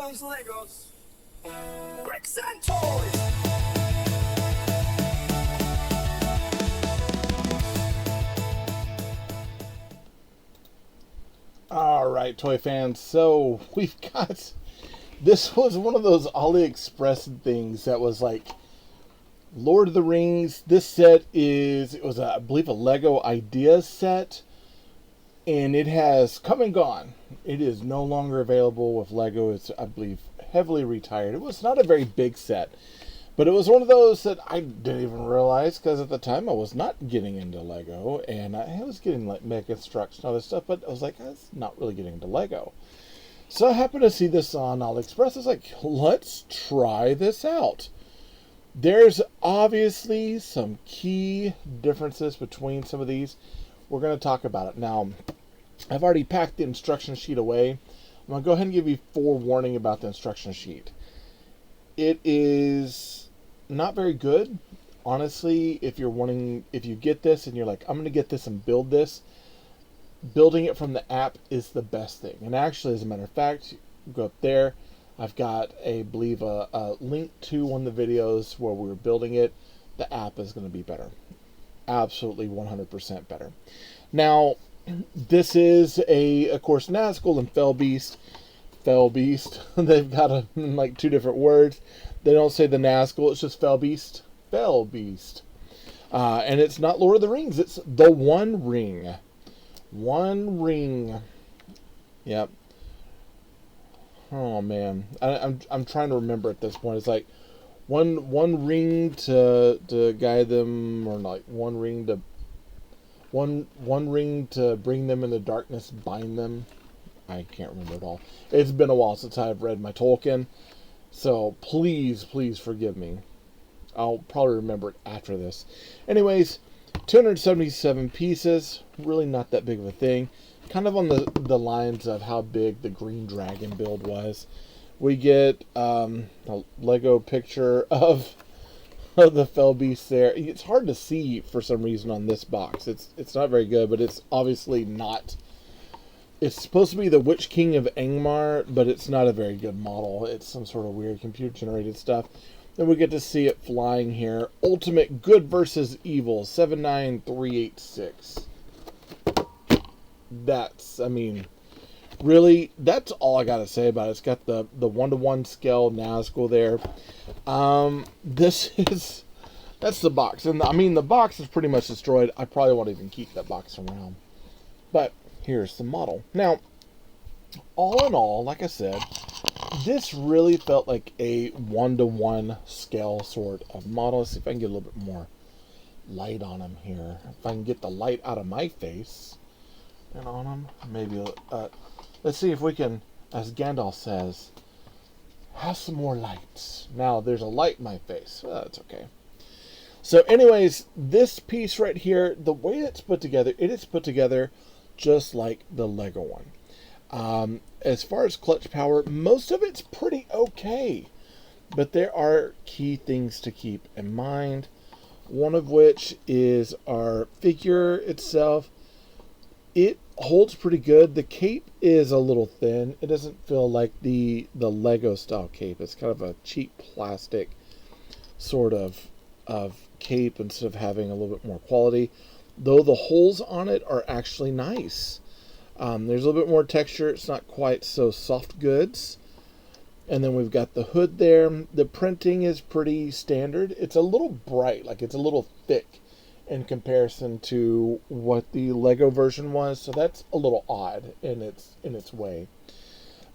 comes Legos, bricks and toys. Alright, toy fans, so we've got... This was one of those AliExpress things that was like Lord of the Rings. This set is, it was, I believe, a Lego Ideas set. And it has come and gone. It is no longer available with Lego. It's, I believe, heavily retired. It was not a very big set. But it was one of those that I didn't even realize, because at the time I was not getting into Lego. And I was getting like Mega Constructs and other stuff. But I was like, I was not really getting into Lego. So I happened to see this on AliExpress. I was like, let's try this out. There's obviously some key differences between some of these. We're going to talk about it. Now, I've already packed the instruction sheet away. I'm going to go ahead and give you forewarning about the instruction sheet. It is not very good. Honestly, if you get this and you're like, I'm going to get this and build this, building it from the app is the best thing. And actually, as a matter of fact, go up there. I've got, I believe, a link to one of the videos where we were building it. The app is going to be better. Absolutely 100% better. Now, this is of course, Nazgul and Fellbeast. They've got like two different words. They don't say the Nazgul, it's just Fellbeast. And it's not Lord of the Rings, it's the One Ring. One Ring. Yep. Oh man, I'm trying to remember at this point. It's like one ring to guide them, or like one ring to bring them in the darkness, bind them. I can't remember it all. It's been a while since I've read my Tolkien, so please forgive me. I'll probably remember it after this. Anyways, 277 pieces, really not that big of a thing. Kind of on the lines of how big the Green Dragon build was. We get a Lego picture of the Fellbeast there. It's hard to see for some reason on this box. It's not very good, but it's obviously not. It's supposed to be the Witch King of Angmar, but it's not a very good model. It's some sort of weird computer-generated stuff. Then we get to see it flying here. Ultimate Good versus Evil, 79386. That's, I mean, really, that's all I gotta say about it. It's got the 1-to-1 scale Nazgul there. That's the box. And I mean, the box is pretty much destroyed. I probably won't even keep that box around. But here's the model. Now, all in all, like I said, this really felt like a 1-to-1 scale sort of model. Let's see if I can get a little bit more light on him here. If I can get the light out of my face and on him, maybe. Let's see if we can, as Gandalf says, have some more lights. Now, there's a light in my face. Well, that's okay. So anyways, this piece right here, the way it's put together, it is put together just like the Lego one. As far as clutch power, most of it's pretty okay. But there are key things to keep in mind. One of which is our figure itself. It holds pretty good. The cape is a little thin. It doesn't feel like the Lego style cape. It's kind of a cheap plastic sort of cape instead of having a little bit more quality. Though the holes on it are actually nice. There's a little bit more texture. It's not quite so soft goods. And then we've got the hood there. The printing is pretty standard. It's a little bright, like it's a little thick in comparison to what the Lego version was. So that's a little odd in its way.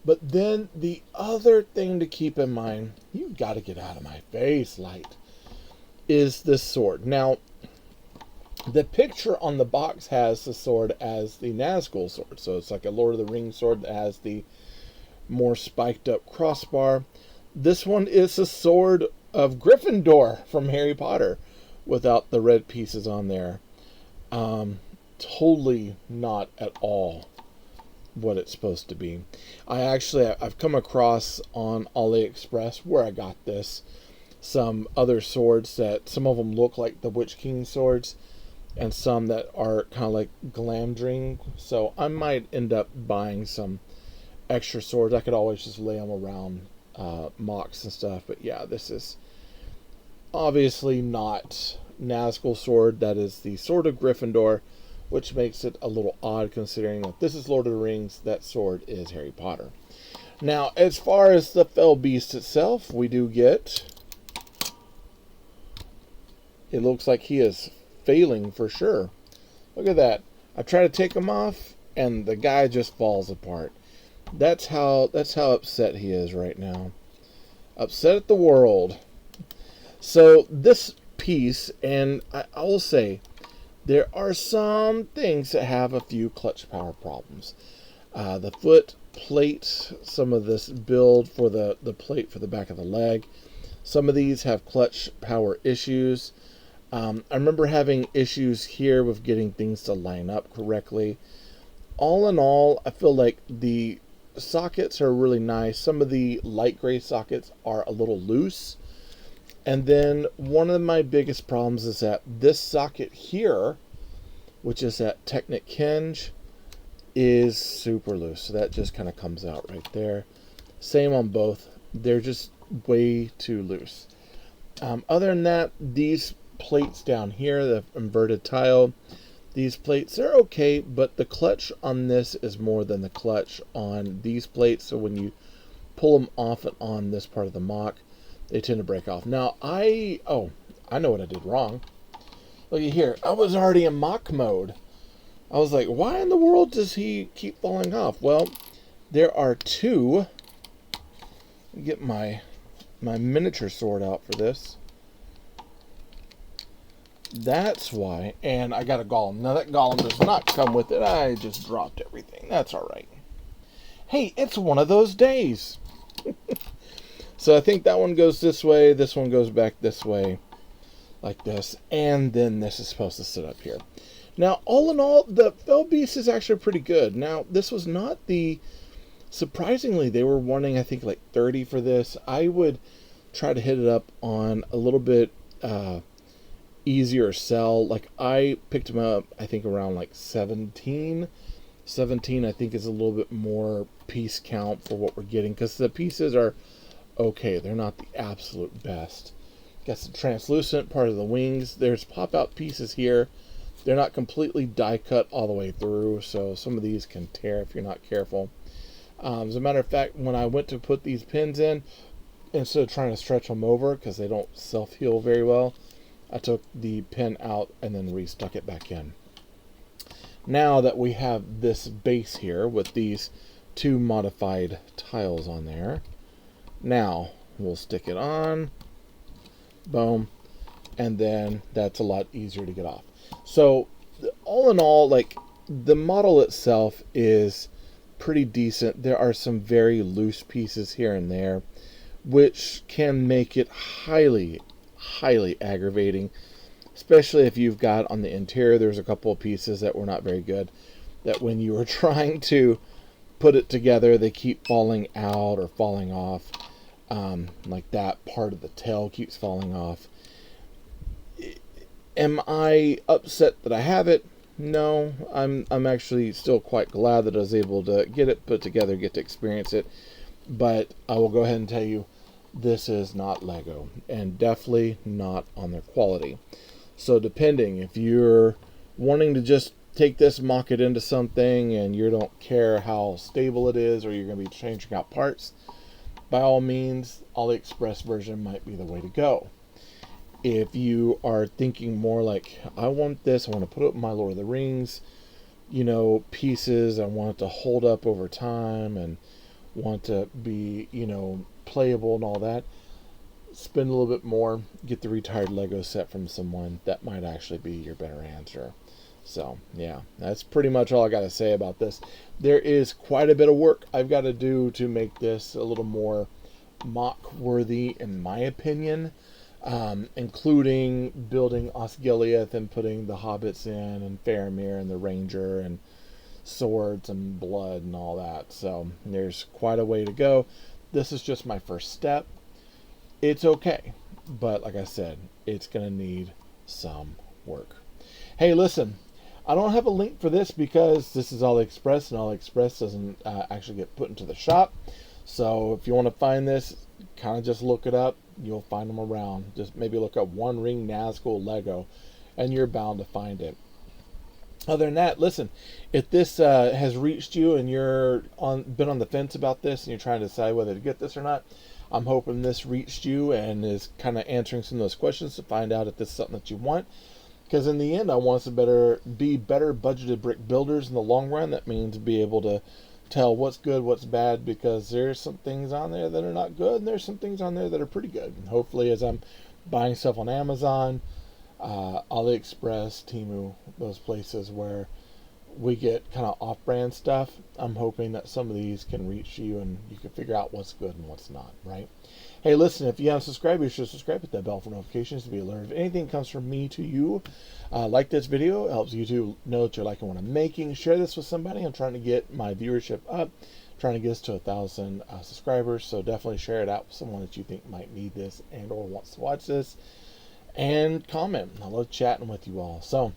But then the other thing to keep in mind, you've got to get out of my face, light, is this sword. Now, the picture on the box has the sword as the Nazgul sword. So it's like a Lord of the Rings sword that has the more spiked up crossbar. This one is a sword of Gryffindor from Harry Potter without the red pieces on there. Totally not at all what it's supposed to be. I've come across on AliExpress, where I got this, some other swords that some of them look like the Witch King swords, and some that are kind of like Glamdring. So I might end up buying some extra swords. I could always just lay them around mocks and stuff. But yeah, this is obviously not Nazgul sword. That is the Sword of Gryffindor, which makes it a little odd considering that this is Lord of the Rings, that sword is Harry Potter. Now, as far as the fell beast itself, we do get... It looks like he is failing for sure. Look at that. I try to take him off, and the guy just falls apart. That's how upset he is right now. Upset at the world. So this piece, and I will say, there are some things that have a few clutch power problems. The foot plate, some of this build for the plate for the back of the leg. Some of these have clutch power issues. I remember having issues here with getting things to line up correctly. All in all, I feel like the sockets are really nice. Some of the light gray sockets are a little loose. And then one of my biggest problems is that this socket here, which is at Technic Hinge, is super loose. So that just kind of comes out right there. Same on both. They're just way too loose. Other than that, these plates down here, the inverted tile, these plates are okay, but the clutch on this is more than the clutch on these plates. So when you pull them off and on this part of the mock, they tend to break off. Now, I know what I did wrong. Look at here. I was already in mock mode. I was like, why in the world does he keep falling off? Well, there are two. Let me get my miniature sword out for this. That's why. And I got a golem. Now, that golem does not come with it. I just dropped everything. That's all right. Hey, it's one of those days. So I think that one goes this way. This one goes back this way. Like this. And then this is supposed to sit up here. Now, all in all, the fell beast is actually pretty good. Now, this was not the... Surprisingly, they were wanting, I think, like 30 for this. I would try to hit it up on a little bit easier sell. Like, I picked them up, I think, around like 17. 17, I think, is a little bit more piece count for what we're getting. Because the pieces are okay. They're not the absolute best. Got some translucent part of the wings. There's pop-out pieces here. They're not completely die cut all the way through, so some of these can tear if you're not careful. As a matter of fact, when I went to put these pins in, instead of trying to stretch them over because they don't self-heal very well, I took the pin out and then restuck it back in. Now that we have this base here with these two modified tiles on there, now we'll stick it on. Boom. And then that's a lot easier to get off. So all in all, like, the model itself is pretty decent. There are some very loose pieces here and there, which can make it highly aggravating, especially if you've got on the interior, there's a couple of pieces that were not very good, that when you were trying to put it together, they keep falling out or falling off. Like that part of the tail keeps falling off. Am I upset that I have it? No, I'm actually still quite glad that I was able to get it put together, get to experience it. But I will go ahead and tell you, this is not Lego, and definitely not on their quality. So depending, if you're wanting to just take this, mock it into something, and you don't care how stable it is, or you're going to be changing out parts, by all means, AliExpress version might be the way to go. If you are thinking more like, I want this, I want to put it in my Lord of the Rings, pieces, I want it to hold up over time and want to be, playable and all that, spend a little bit more, get the retired Lego set from someone. That might actually be your better answer. So, yeah, that's pretty much all I got to say about this. There is quite a bit of work I've got to do to make this a little more mock-worthy, in my opinion. Including building Osgiliath and putting the hobbits in, and Faramir and the ranger and swords and blood and all that. So there's quite a way to go. This is just my first step. It's okay, but like I said, it's gonna need some work. Hey, listen, I don't have a link for this because this is AliExpress, and AliExpress doesn't actually get put into the shop. So if you want to find this, kind of just look it up. You'll find them around. Just maybe look up One Ring Nazgul Lego, and you're bound to find it. Other than that, listen, if this has reached you and you're been on the fence about this and you're trying to decide whether to get this or not, I'm hoping this reached you and is kind of answering some of those questions to find out if this is something that you want. Because in the end, I want us to be better budgeted brick builders in the long run. That means be able to tell what's good, what's bad, because there's some things on there that are not good, and there's some things on there that are pretty good. And hopefully, as I'm buying stuff on Amazon, AliExpress, Temu, those places where we get kind of off-brand stuff, I'm hoping that some of these can reach you and you can figure out what's good and what's not, right? Hey, listen, if you haven't subscribed, you should subscribe, hit that bell for notifications to be alerted if anything comes from me to you. Like this video, it helps YouTube know that you're liking what I'm making. Share this with somebody. I'm trying to get my viewership up, trying to get us to 1,000 subscribers, so definitely share it out with someone that you think might need this and or wants to watch this. And comment. I love chatting with you all. So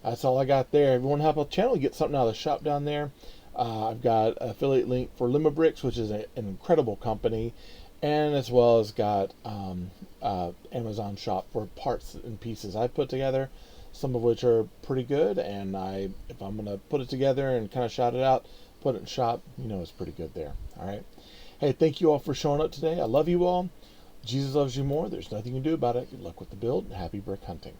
that's all I got there. If you want to help out the channel, get something out of the shop down there. I've got an affiliate link for Limabricks, which is an incredible company, and as well as got Amazon shop for parts and pieces I put together, some of which are pretty good. And if I'm gonna put it together and kind of shout it out, put it in shop, you know it's pretty good there. All right. Hey, thank you all for showing up today. I love you all. Jesus loves you more. There's nothing you can do about it. Good luck with the build and happy brick hunting.